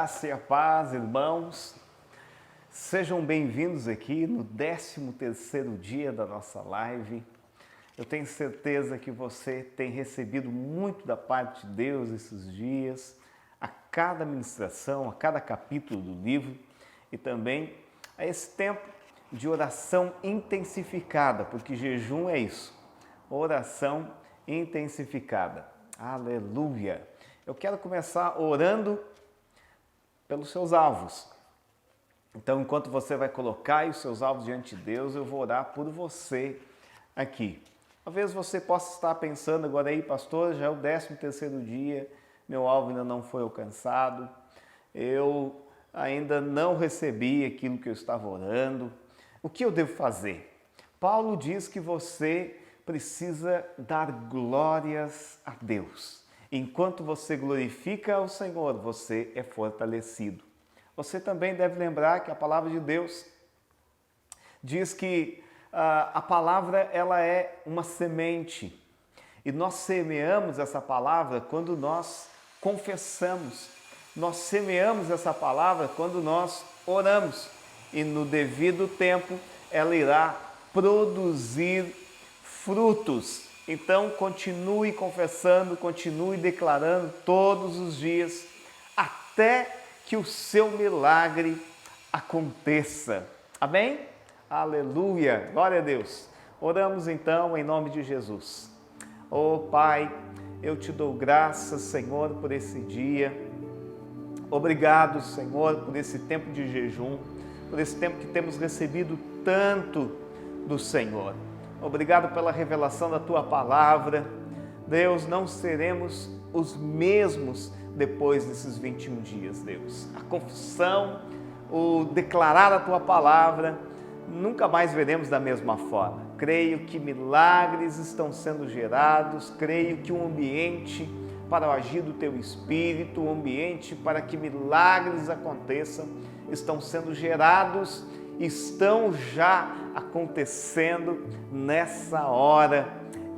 graça e a paz, irmãos. Sejam bem-vindos aqui no 13º dia da nossa live. Eu tenho certeza que você tem recebido muito da parte de Deus esses dias, a cada ministração, a cada capítulo do livro e também a esse tempo de oração intensificada, porque jejum é isso, oração intensificada. Aleluia! Eu quero começar orando pelos seus alvos. Então, enquanto você vai colocar os seus alvos diante de Deus, eu vou orar por você aqui. Talvez você possa estar pensando agora aí, pastor, já é o 13º dia, meu alvo ainda não foi alcançado, eu ainda não recebi aquilo que eu estava orando. O que eu devo fazer? Paulo diz que você precisa dar glórias a Deus. Enquanto você glorifica ao Senhor, você é fortalecido. Você também deve lembrar que a palavra de Deus diz que a palavra ela é uma semente. E nós semeamos essa palavra quando nós confessamos. Nós semeamos essa palavra quando nós oramos. E no devido tempo ela irá produzir frutos. Então, continue confessando, continue declarando todos os dias, até que o seu milagre aconteça. Amém? Aleluia! Glória a Deus! Oramos então em nome de Jesus. Oh Pai, eu te dou graças, Senhor, por esse dia. Obrigado, Senhor, por esse tempo de jejum, por esse tempo que temos recebido tanto do Senhor. Obrigado pela revelação da Tua Palavra. Deus, não seremos os mesmos depois desses 21 dias, Deus. A confissão, o declarar a Tua Palavra, nunca mais veremos da mesma forma. Creio que milagres estão sendo gerados, creio que um ambiente para o agir do Teu Espírito, um ambiente para que milagres aconteçam, estão sendo gerados, estão já acontecendo nessa hora,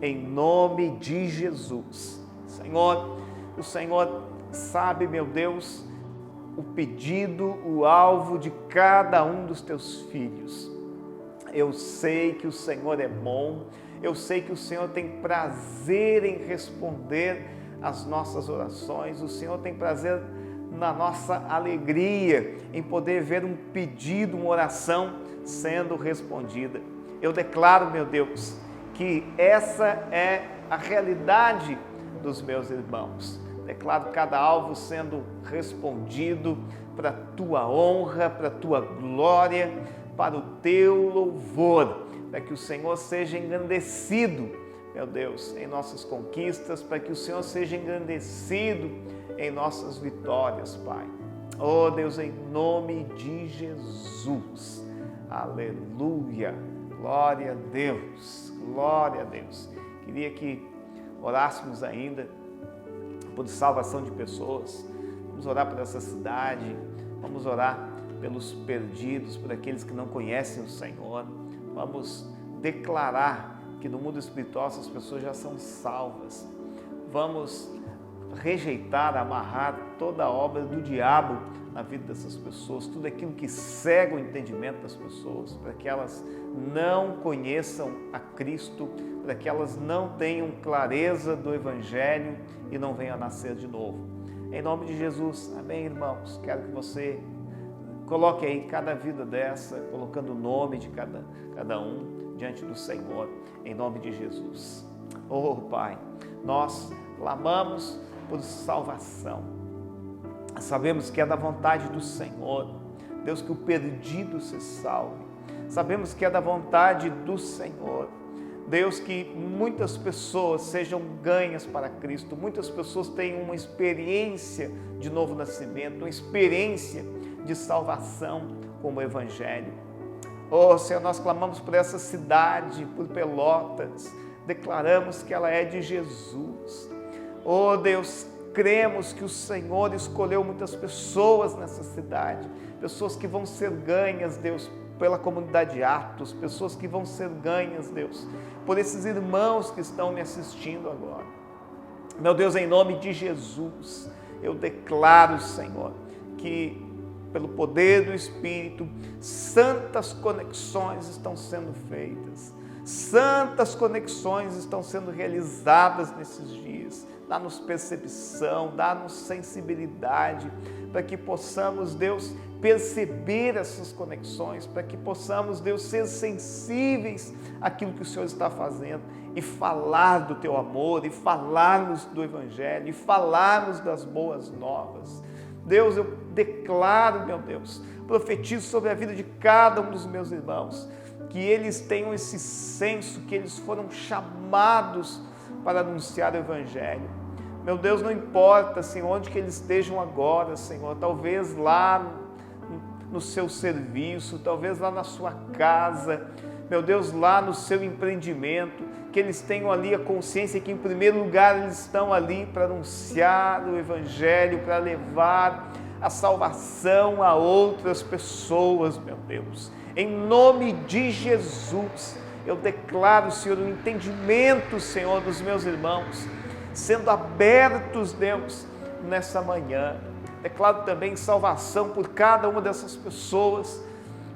em nome de Jesus. Senhor, o Senhor sabe, meu Deus, o pedido, o alvo de cada um dos Teus filhos. Eu sei que o Senhor é bom, eu sei que o Senhor tem prazer em responder às nossas orações, o Senhor tem prazer na nossa alegria em poder ver um pedido, uma oração sendo respondida. Eu declaro, meu Deus, que essa é a realidade dos meus irmãos. Declaro cada alvo sendo respondido para a Tua honra, para a Tua glória, para o Teu louvor, para que o Senhor seja engrandecido, meu Deus, em nossas conquistas, para que o Senhor seja engrandecido em nossas vitórias, Pai. Oh Deus, em nome de Jesus. Aleluia. Glória a Deus. Glória a Deus. Queria que orássemos ainda por salvação de pessoas. Vamos orar por essa cidade. Vamos orar pelos perdidos, por aqueles que não conhecem o Senhor. Vamos declarar que no mundo espiritual essas pessoas já são salvas. Vamos rejeitar, amarrar toda a obra do diabo na vida dessas pessoas, tudo aquilo que cega o entendimento das pessoas, para que elas não conheçam a Cristo, para que elas não tenham clareza do Evangelho e não venham a nascer de novo. Em nome de Jesus, amém, irmãos? Quero que você coloque aí cada vida dessa, colocando o nome de cada um diante do Senhor, em nome de Jesus. Oh, Pai, nós clamamos por salvação. Sabemos que é da vontade do Senhor, Deus, que o perdido se salve. Sabemos que é da vontade do Senhor, Deus, que muitas pessoas sejam ganhas para Cristo, muitas pessoas tenham uma experiência de novo nascimento, uma experiência de salvação com o Evangelho. Oh, Senhor, nós clamamos por essa cidade, por Pelotas, declaramos que ela é de Jesus. Oh, Deus, cremos que o Senhor escolheu muitas pessoas nessa cidade, pessoas que vão ser ganhas, Deus, pela comunidade Atos, pessoas que vão ser ganhas, Deus, por esses irmãos que estão me assistindo agora. Meu Deus, em nome de Jesus, eu declaro, Senhor, que, pelo poder do Espírito, santas conexões estão sendo feitas, santas conexões estão sendo realizadas nesses dias. Dá-nos percepção, dá-nos sensibilidade, para que possamos, Deus, perceber essas conexões, para que possamos, Deus, ser sensíveis àquilo que o Senhor está fazendo e falar do Teu amor, e falarmos do Evangelho, e falarmos das boas novas. Deus, eu declaro, meu Deus, profetizo sobre a vida de cada um dos meus irmãos, que eles tenham esse senso, que eles foram chamados para anunciar o Evangelho. Meu Deus, não importa, Senhor, onde que eles estejam agora, Senhor, talvez lá no seu serviço, talvez lá na sua casa, meu Deus, lá no seu empreendimento, que eles tenham ali a consciência que, em primeiro lugar, eles estão ali para anunciar o Evangelho, para levar a salvação a outras pessoas, meu Deus. Em nome de Jesus, eu declaro, Senhor, o entendimento, Senhor, dos meus irmãos, sendo abertos, Deus, nessa manhã. Declaro também salvação por cada uma dessas pessoas,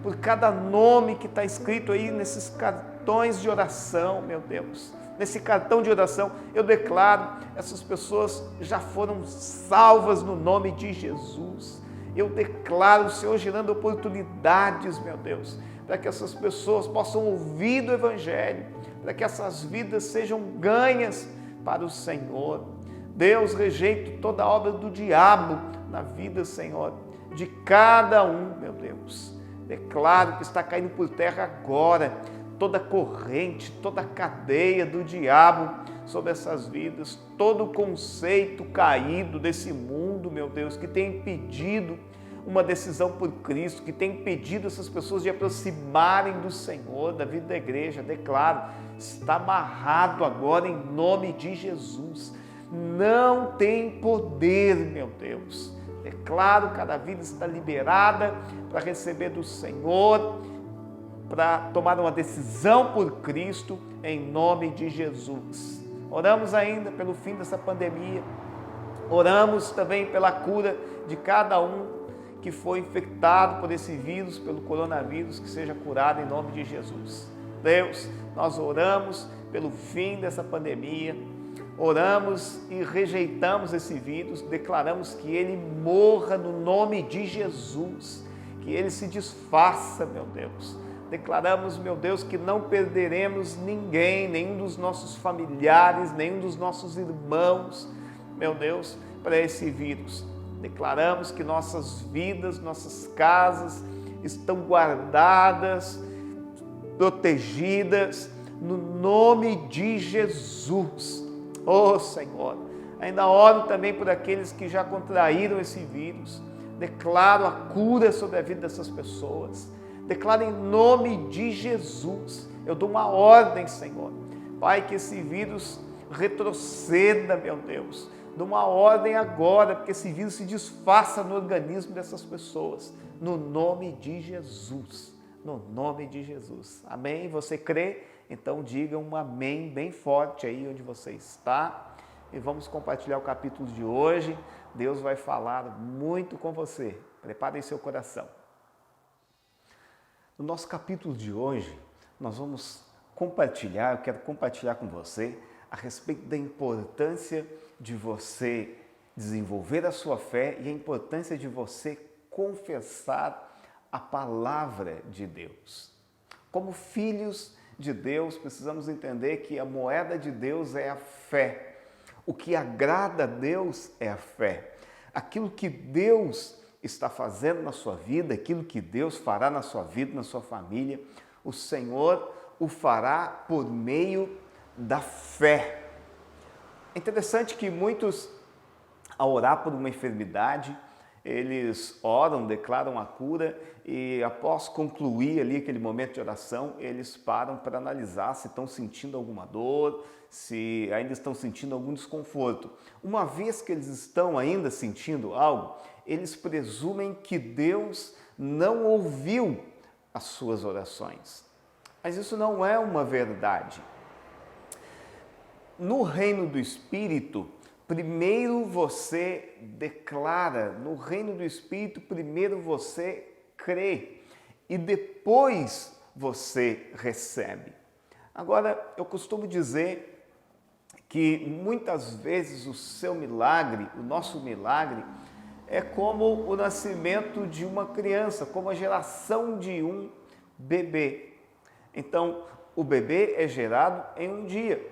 por cada nome que está escrito aí nesses cartões de oração, meu Deus. Nesse cartão de oração, eu declaro, essas pessoas já foram salvas no nome de Jesus. Eu declaro, Senhor, gerando oportunidades, meu Deus, para que essas pessoas possam ouvir do Evangelho, para que essas vidas sejam ganhas para o Senhor. Deus, rejeito toda obra do diabo na vida, Senhor, de cada um, meu Deus. Declaro que está caindo por terra agora toda corrente, toda cadeia do diabo sobre essas vidas, todo o conceito caído desse mundo, meu Deus, que tem impedido uma decisão por Cristo, que tem impedido essas pessoas de aproximarem do Senhor, da vida da igreja. Declaro, está amarrado agora em nome de Jesus. Não tem poder, meu Deus. Declaro, cada vida está liberada para receber do Senhor, para tomar uma decisão por Cristo, em nome de Jesus. Oramos ainda pelo fim dessa pandemia, oramos também pela cura de cada um que foi infectado por esse vírus, pelo coronavírus, que seja curado em nome de Jesus. Deus, nós oramos pelo fim dessa pandemia, oramos e rejeitamos esse vírus, declaramos que ele morra no nome de Jesus, que ele se desfaça, meu Deus. Declaramos, meu Deus, que não perderemos ninguém, nenhum dos nossos familiares, nenhum dos nossos irmãos, meu Deus, para esse vírus. Declaramos que nossas vidas, nossas casas estão guardadas, protegidas, no nome de Jesus. Oh, Senhor, ainda oro também por aqueles que já contraíram esse vírus. Declaro a cura sobre a vida dessas pessoas. Declaro em nome de Jesus. Eu dou uma ordem, Senhor. Pai, que esse vírus retroceda, meu Deus. Dou uma ordem agora, porque esse vírus se desfaça no organismo dessas pessoas. No nome de Jesus. No nome de Jesus. Amém? Você crê? Então diga um amém bem forte aí onde você está. E vamos compartilhar o capítulo de hoje. Deus vai falar muito com você. Prepare seu coração. No nosso capítulo de hoje, nós vamos compartilhar, eu quero compartilhar com você a respeito da importância de você desenvolver a sua fé e a importância de você confessar a palavra de Deus. Como filhos de Deus, precisamos entender que a moeda de Deus é a fé. O que agrada a Deus é a fé. Aquilo que Deus está fazendo na sua vida, aquilo que Deus fará na sua vida, na sua família, o Senhor o fará por meio da fé. É interessante que muitos, ao orar por uma enfermidade, eles oram, declaram a cura e após concluir ali aquele momento de oração, eles param para analisar se estão sentindo alguma dor, se ainda estão sentindo algum desconforto. Uma vez que eles estão ainda sentindo algo, eles presumem que Deus não ouviu as suas orações. Mas isso não é uma verdade. No reino do Espírito, primeiro você declara, no reino do Espírito, primeiro você crê e depois você recebe. Agora, eu costumo dizer que muitas vezes o seu milagre, o nosso milagre, é como o nascimento de uma criança, como a geração de um bebê. Então, o bebê é gerado em um dia,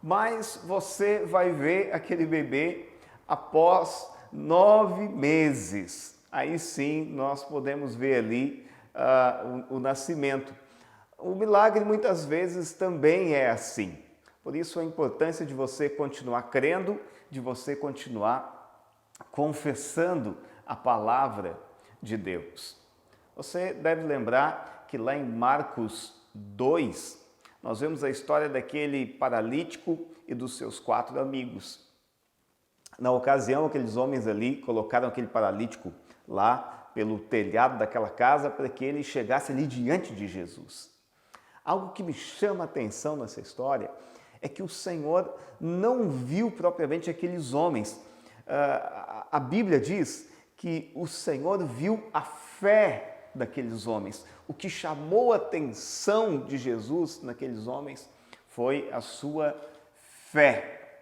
mas você vai ver aquele bebê após 9 meses. Aí sim nós podemos ver ali o nascimento. O milagre muitas vezes também é assim. Por isso a importância de você continuar crendo, de você continuar confessando a palavra de Deus. Você deve lembrar que lá em Marcos 2, nós vemos a história daquele paralítico e dos seus 4 amigos. Na ocasião, aqueles homens ali colocaram aquele paralítico lá pelo telhado daquela casa para que ele chegasse ali diante de Jesus. Algo que me chama a atenção nessa história é que o Senhor não viu propriamente aqueles homens. A Bíblia diz que o Senhor viu a fé daqueles homens. O que chamou a atenção de Jesus naqueles homens foi a sua fé.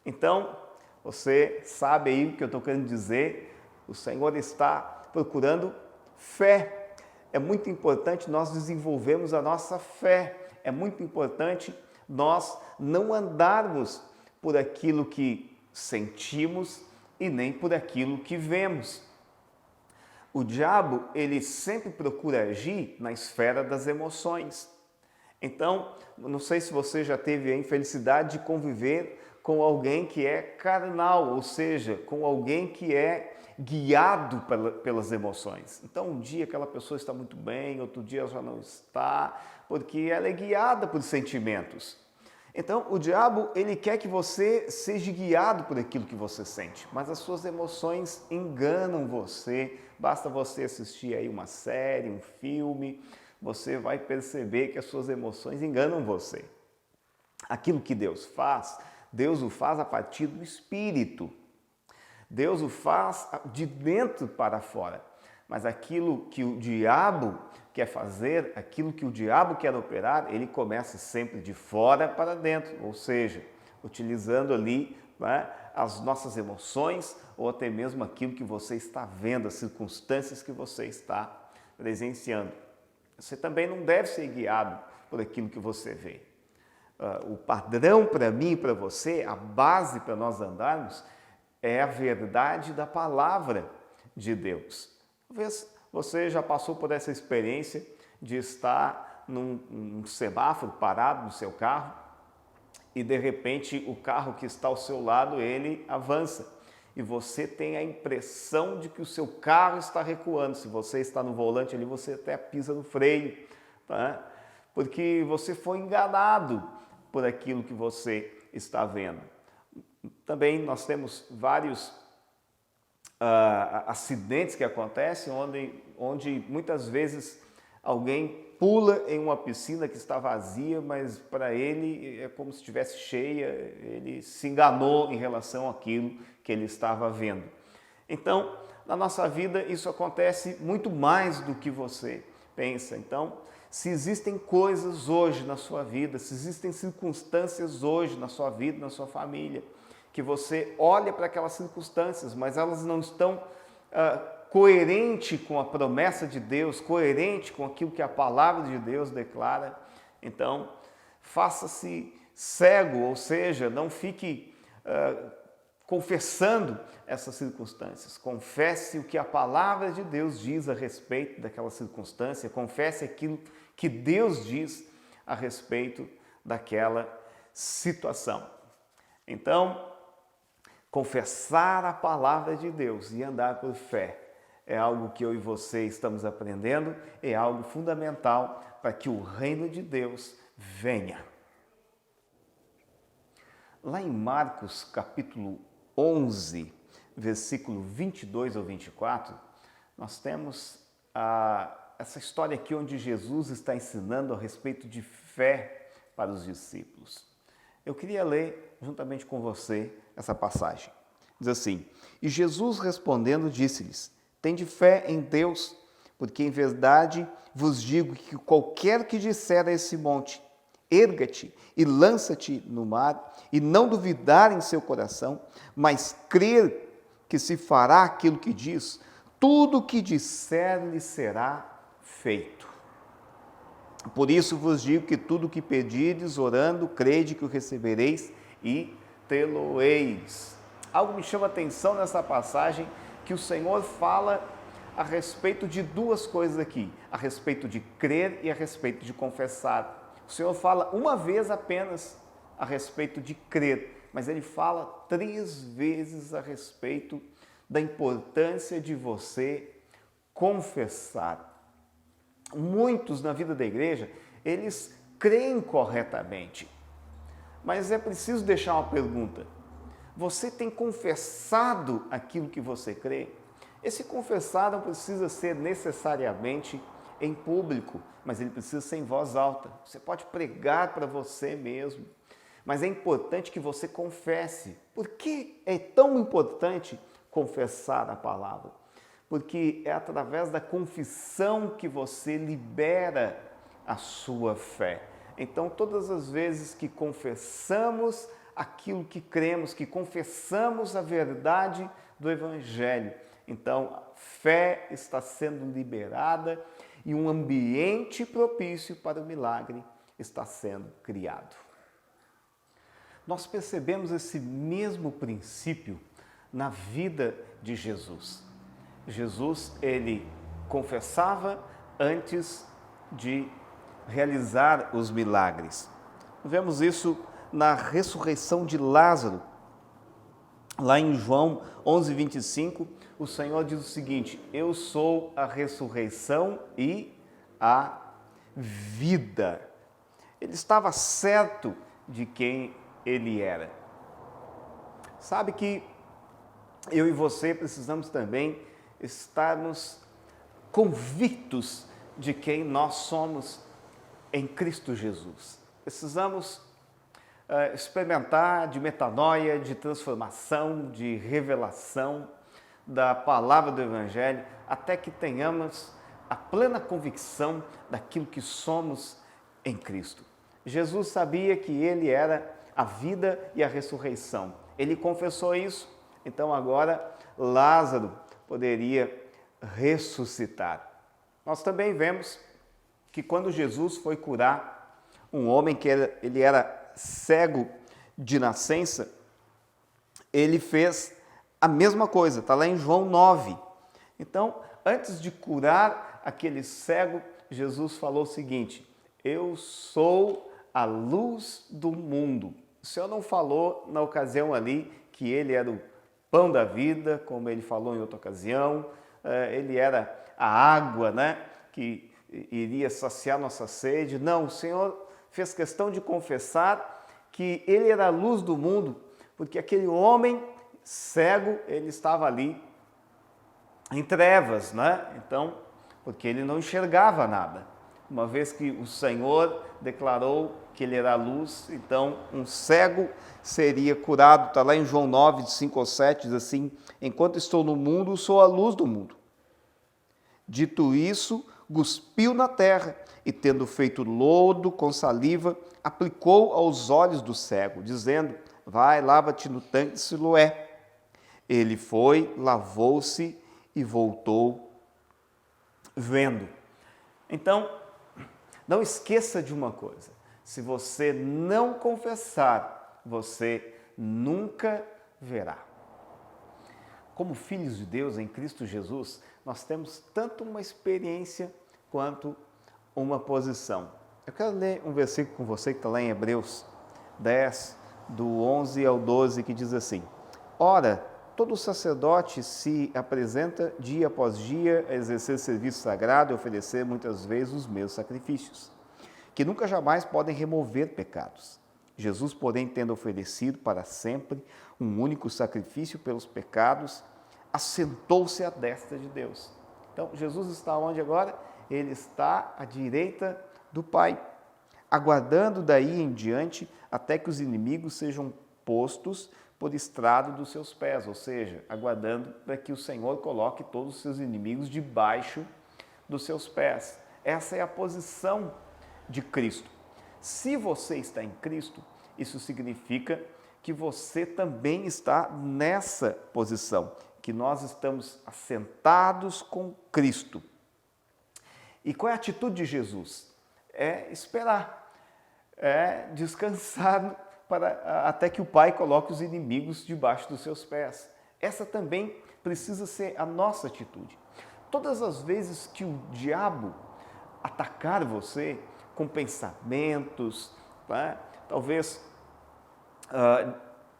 Então, você sabe aí o que eu estou querendo dizer? O Senhor está procurando fé. É muito importante nós desenvolvermos a nossa fé. É muito importante nós não andarmos por aquilo que sentimos e nem por aquilo que vemos. O diabo, ele sempre procura agir na esfera das emoções. Então, não sei se você já teve a infelicidade de conviver com alguém que é carnal, ou seja, com alguém que é guiado pelas emoções. Então, um dia aquela pessoa está muito bem, outro dia ela já não está, porque ela é guiada por sentimentos. Então, o diabo, ele quer que você seja guiado por aquilo que você sente, mas as suas emoções enganam você. Basta você assistir aí uma série, um filme, você vai perceber que as suas emoções enganam você. Aquilo que Deus o faz a partir do Espírito. Deus o faz de dentro para fora. Mas aquilo que o diabo quer fazer, aquilo que o diabo quer operar, ele começa sempre de fora para dentro, ou seja, utilizando ali, né, as nossas emoções ou até mesmo aquilo que você está vendo, as circunstâncias que você está presenciando. Você também não deve ser guiado por aquilo que você vê. O padrão para mim e para você, a base para nós andarmos, é a verdade da palavra de Deus. Talvez você já passou por essa experiência de estar num semáforo parado no seu carro e de repente o carro que está ao seu lado, ele avança e você tem a impressão de que o seu carro está recuando. Se você está no volante ali, você até pisa no freio, tá? Porque você foi enganado por aquilo que você está vendo. Também nós temos vários acidentes que acontecem onde muitas vezes alguém pula em uma piscina que está vazia, mas para ele é como se estivesse cheia, ele se enganou em relação àquilo que ele estava vendo. Então, na nossa vida isso acontece muito mais do que você pensa. Então, se existem coisas hoje na sua vida, se existem circunstâncias hoje na sua vida, na sua família, que você olha para aquelas circunstâncias, mas elas não estão coerente com a promessa de Deus, coerente com aquilo que a palavra de Deus declara, então faça-se cego, ou seja, não fique confessando essas circunstâncias. Confesse o que a palavra de Deus diz a respeito daquela circunstância, confesse aquilo que Deus diz a respeito daquela situação. Então, confessar a palavra de Deus e andar por fé é algo que eu e você estamos aprendendo, é algo fundamental para que o reino de Deus venha. Lá em Marcos capítulo 11, versículo 22 ao 24, nós temos essa história aqui onde Jesus está ensinando a respeito de fé para os discípulos. Eu queria ler juntamente com você essa passagem. Diz assim: E Jesus respondendo disse-lhes: Tende fé em Deus, porque em verdade vos digo que qualquer que disser a esse monte, erga-te e lança-te no mar, e não duvidar em seu coração, mas crer que se fará aquilo que diz, tudo o que disser lhe será feito. Por isso vos digo que tudo o que pedirdes, orando, crede que o recebereis e tê-lo-eis. Algo me chama a atenção nessa passagem, que o Senhor fala a respeito de duas coisas aqui, a respeito de crer e a respeito de confessar. O Senhor fala uma vez apenas a respeito de crer, mas Ele fala 3 vezes a respeito da importância de você confessar. Muitos na vida da igreja, eles creem corretamente, mas é preciso deixar uma pergunta: você tem confessado aquilo que você crê? Esse confessar não precisa ser necessariamente em público, mas ele precisa ser em voz alta. Você pode pregar para você mesmo, mas é importante que você confesse. Por que é tão importante confessar a palavra? Porque é através da confissão que você libera a sua fé. Então, todas as vezes que confessamos aquilo que cremos, que confessamos a verdade do Evangelho, então a fé está sendo liberada e um ambiente propício para o milagre está sendo criado. Nós percebemos esse mesmo princípio na vida de Jesus. Jesus, ele confessava antes de realizar os milagres. Vemos isso na ressurreição de Lázaro. Lá em João 11:25, o Senhor diz o seguinte: Eu sou a ressurreição e a vida. Ele estava certo de quem ele era. Sabe que eu e você precisamos também estarmos convictos de quem nós somos em Cristo Jesus. Precisamos experimentar de metanoia, de transformação, de revelação da palavra do Evangelho, até que tenhamos a plena convicção daquilo que somos em Cristo. Jesus sabia que Ele era a vida e a ressurreição. Ele confessou isso, então agora Lázaro poderia ressuscitar. Nós também vemos que quando Jesus foi curar um homem que ele era cego de nascença, ele fez a mesma coisa, está lá em João 9. Então, antes de curar aquele cego, Jesus falou o seguinte: Eu sou a luz do mundo. O Senhor não falou na ocasião ali que ele era o pão da vida, como ele falou em outra ocasião, ele era a água, né, que iria saciar nossa sede. Não, o Senhor fez questão de confessar que ele era a luz do mundo, porque aquele homem cego, ele estava ali em trevas, né? Então, porque ele não enxergava nada. Uma vez que o Senhor declarou que ele era a luz, então um cego seria curado. Está lá em João 9, de 5 ao 7, diz assim: Enquanto estou no mundo, sou a luz do mundo. Dito isso, cuspiu na terra e, tendo feito lodo com saliva, aplicou aos olhos do cego, dizendo: Vai, lava-te no tanque de Siloé. Ele foi, lavou-se e voltou vendo. Então, não esqueça de uma coisa: se você não confessar, você nunca verá. Como filhos de Deus em Cristo Jesus, nós temos tanto uma experiência quanto uma posição. Eu quero ler um versículo com você que está lá em Hebreus 10, do 11 ao 12, que diz assim: Ora, todo sacerdote se apresenta dia após dia a exercer serviço sagrado e oferecer muitas vezes os mesmos sacrifícios, que nunca jamais podem remover pecados. Jesus, porém, tendo oferecido para sempre um único sacrifício pelos pecados, assentou-se à destra de Deus. Então, Jesus está onde agora? Ele está à direita do Pai, aguardando daí em diante até que os inimigos sejam postos por estrado dos seus pés, ou seja, aguardando para que o Senhor coloque todos os seus inimigos debaixo dos seus pés. Essa é a posição de Cristo. Se você está em Cristo, isso significa que você também está nessa posição, que nós estamos assentados com Cristo. E qual é a atitude de Jesus? É esperar, é descansar até que o Pai coloque os inimigos debaixo dos seus pés. Essa também precisa ser a nossa atitude. Todas as vezes que o diabo atacar você com pensamentos, tá? Talvez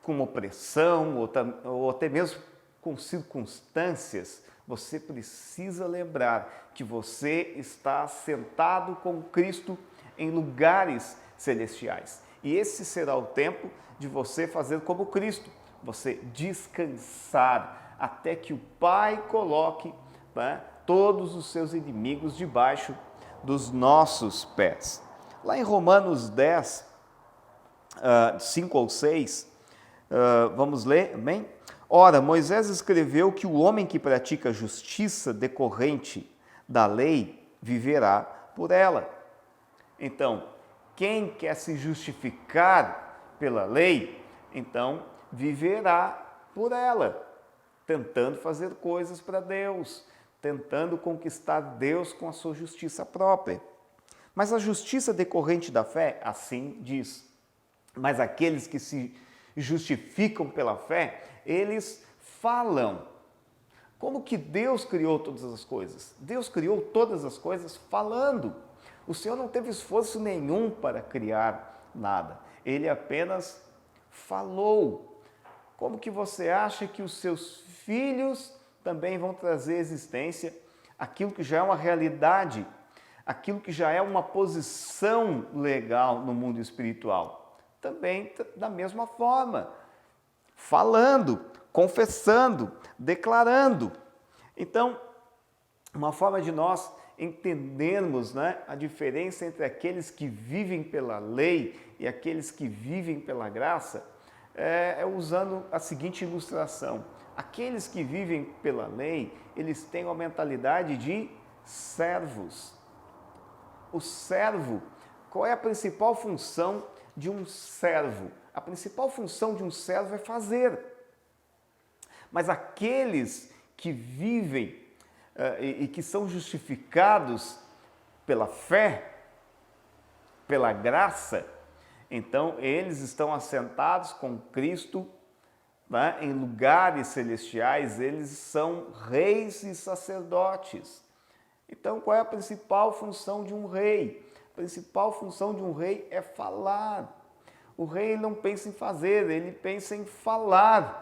com opressão ou até mesmo com circunstâncias, você precisa lembrar que você está sentado com Cristo em lugares celestiais. E esse será o tempo de você fazer como Cristo, você descansar até que o Pai coloque, né, todos os seus inimigos debaixo dos nossos pés. Lá em Romanos 10, 5 ou 6, vamos ler, amém? Ora, Moisés escreveu que o homem que pratica a justiça decorrente da lei viverá por ela. Então, quem quer se justificar pela lei, então viverá por ela, tentando fazer coisas para Deus, tentando conquistar Deus com a sua justiça própria. Mas a justiça decorrente da fé, assim diz, mas aqueles que se justificam pela fé, eles falam. Como que Deus criou todas as coisas? Deus criou todas as coisas falando. O Senhor não teve esforço nenhum para criar nada. Ele apenas falou. Como que você acha que os seus filhos também vão trazer à existência aquilo que já é uma realidade, aquilo que já é uma posição legal no mundo espiritual? Também da mesma forma, falando, confessando, declarando. Então, uma forma de nós entendermos, né, a diferença entre aqueles que vivem pela lei e aqueles que vivem pela graça é usando a seguinte ilustração. Aqueles que vivem pela lei, eles têm uma mentalidade de servos. O servo, qual é a principal função de um servo? A principal função de um servo é fazer. Mas aqueles que vivem e que são justificados pela fé, pela graça, então eles estão assentados com Cristo, né, em lugares celestiais, eles são reis e sacerdotes. Então, qual é a principal função de um rei? A principal função de um rei é falar. O rei não pensa em fazer, ele pensa em falar.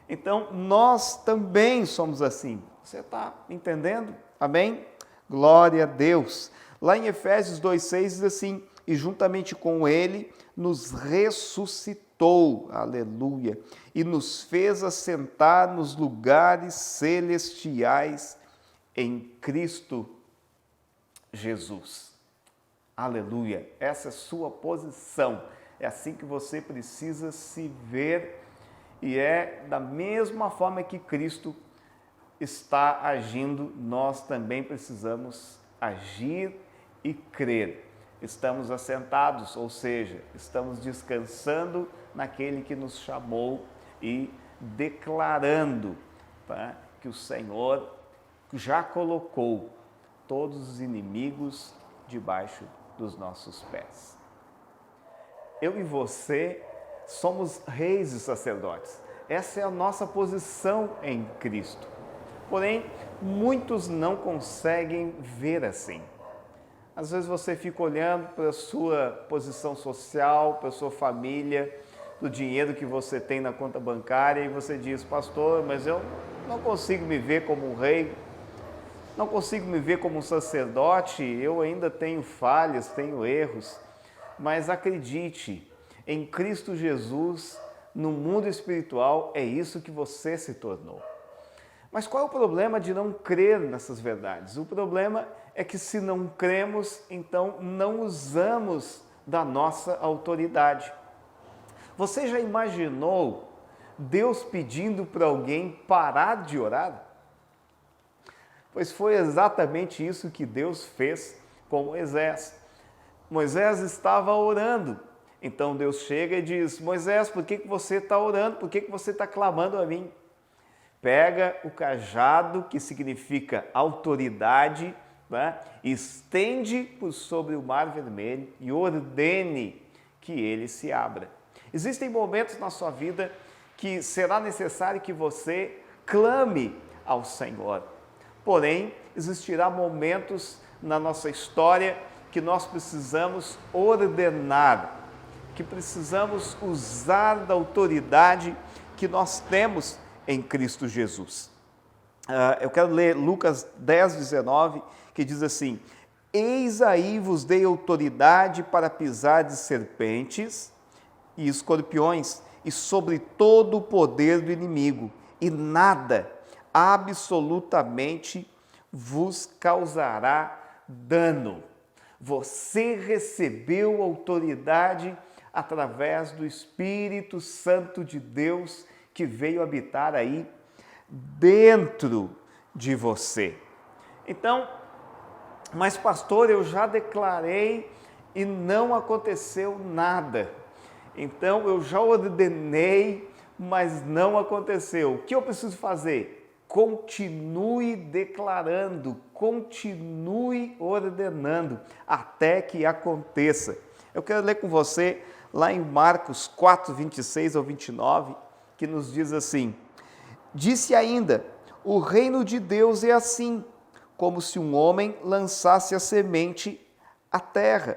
Então, nós também somos assim. Você está entendendo? Amém? Glória a Deus. Lá em Efésios 2,6 diz assim, e juntamente com ele nos ressuscitou, aleluia, e nos fez assentar nos lugares celestiais em Cristo Jesus. Aleluia. Essa é a sua posição. É assim que você precisa se ver e é da mesma forma que Cristo está agindo, nós também precisamos agir e crer. Estamos assentados, ou seja, estamos descansando naquele que nos chamou e declarando, tá, que o Senhor já colocou todos os inimigos debaixo dos nossos pés. Eu e você somos reis e sacerdotes. Essa é a nossa posição em Cristo. Porém, muitos não conseguem ver assim. Às vezes você fica olhando para a sua posição social, para a sua família, do dinheiro que você tem na conta bancária e você diz, pastor, mas eu não consigo me ver como um rei, não consigo me ver como um sacerdote, eu ainda tenho falhas, tenho erros. Mas acredite, em Cristo Jesus, no mundo espiritual, é isso que você se tornou. Mas qual é o problema de não crer nessas verdades? O problema é que se não cremos, então não usamos da nossa autoridade. Você já imaginou Deus pedindo para alguém parar de orar? Pois foi exatamente isso que Deus fez com Moisés. Moisés estava orando. Então Deus chega e diz: Moisés, por que você está orando? Por que você está clamando a mim? Pega o cajado, que significa autoridade, né? Estende por sobre o mar vermelho e ordene que ele se abra. Existem momentos na sua vida que será necessário que você clame ao Senhor. Porém, existirá momentos na nossa história que nós precisamos ordenar, que precisamos usar da autoridade que nós temos em Cristo Jesus. Eu quero ler Lucas 10, 19, que diz assim: Eis aí vos dei autoridade para pisar de serpentes e escorpiões e sobre todo o poder do inimigo, e nada, absolutamente, vos causará dano. Você recebeu autoridade através do Espírito Santo de Deus que veio habitar aí dentro de você. Então, mas pastor, eu já declarei e não aconteceu nada. Então, eu já ordenei, mas não aconteceu. O que eu preciso fazer? Continue declarando, continue ordenando até que aconteça. Eu quero ler com você lá em Marcos 4, 26 ao 29, que nos diz assim: Disse ainda, o reino de Deus é assim, como se um homem lançasse a semente à terra,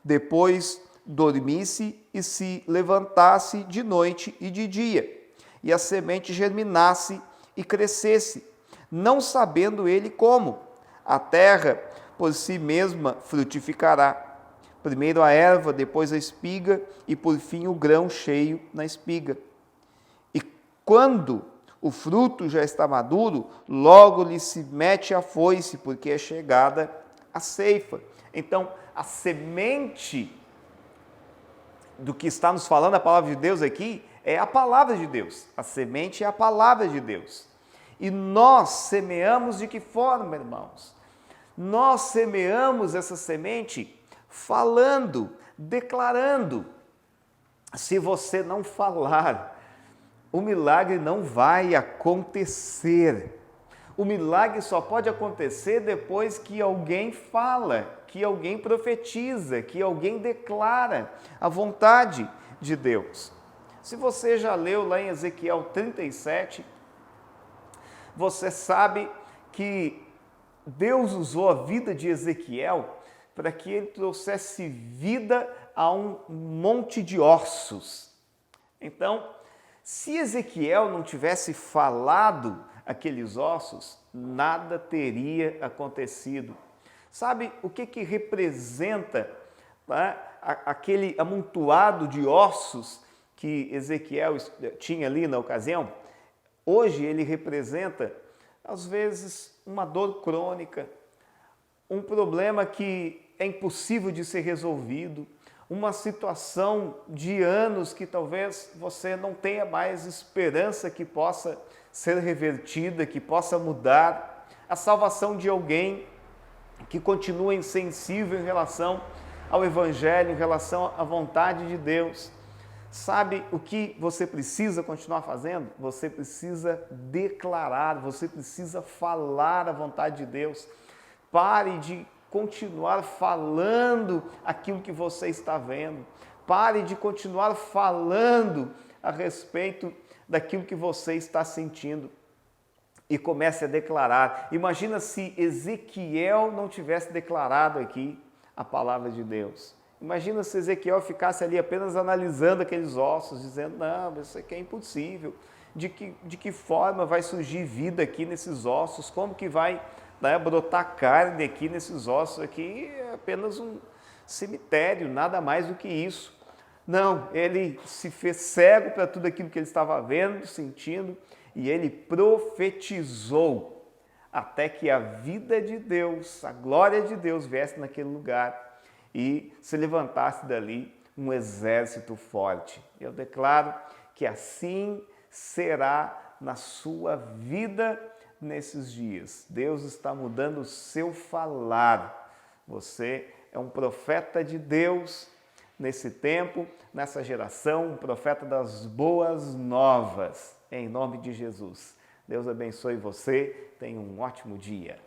depois dormisse e se levantasse de noite e de dia, e a semente germinasse e crescesse, não sabendo ele como. A terra por si mesma frutificará. Primeiro a erva, depois a espiga e por fim o grão cheio na espiga. E quando o fruto já está maduro, logo lhe se mete a foice, porque é chegada a ceifa. Então, a semente do que está nos falando a palavra de Deus aqui é a palavra de Deus. A semente é a palavra de Deus. E nós semeamos de que forma, irmãos? Nós semeamos essa semente falando, declarando. Se você não falar, o milagre não vai acontecer. O milagre só pode acontecer depois que alguém fala, que alguém profetiza, que alguém declara a vontade de Deus. Se você já leu lá em Ezequiel 37, você sabe que Deus usou a vida de Ezequiel para que ele trouxesse vida a um monte de ossos. Então, se Ezequiel não tivesse falado aqueles ossos, nada teria acontecido. Sabe o que representa, né, aquele amontoado de ossos que Ezequiel tinha ali na ocasião? Hoje ele representa, às vezes, uma dor crônica, um problema que é impossível de ser resolvido, uma situação de anos que talvez você não tenha mais esperança que possa ser revertida, que possa mudar, a salvação de alguém que continua insensível em relação ao Evangelho, em relação à vontade de Deus. Sabe o que você precisa continuar fazendo? Você precisa declarar, você precisa falar a vontade de Deus. Pare de continuar falando aquilo que você está vendo. Pare de continuar falando a respeito daquilo que você está sentindo. E comece a declarar. Imagina se Ezequiel não tivesse declarado aqui a palavra de Deus. Imagina se Ezequiel ficasse ali apenas analisando aqueles ossos, dizendo, não, isso aqui é impossível. De que forma vai surgir vida aqui nesses ossos? Como que vai, né, brotar carne aqui nesses ossos? Aqui é apenas um cemitério, nada mais do que isso. Não, ele se fez cego para tudo aquilo que ele estava vendo, sentindo, e ele profetizou até que a vida de Deus, a glória de Deus viesse naquele lugar e se levantasse dali um exército forte. Eu declaro que assim será na sua vida nesses dias. Deus está mudando o seu falar. Você é um profeta de Deus nesse tempo, nessa geração, um profeta das boas novas, em nome de Jesus. Deus abençoe você, tenha um ótimo dia.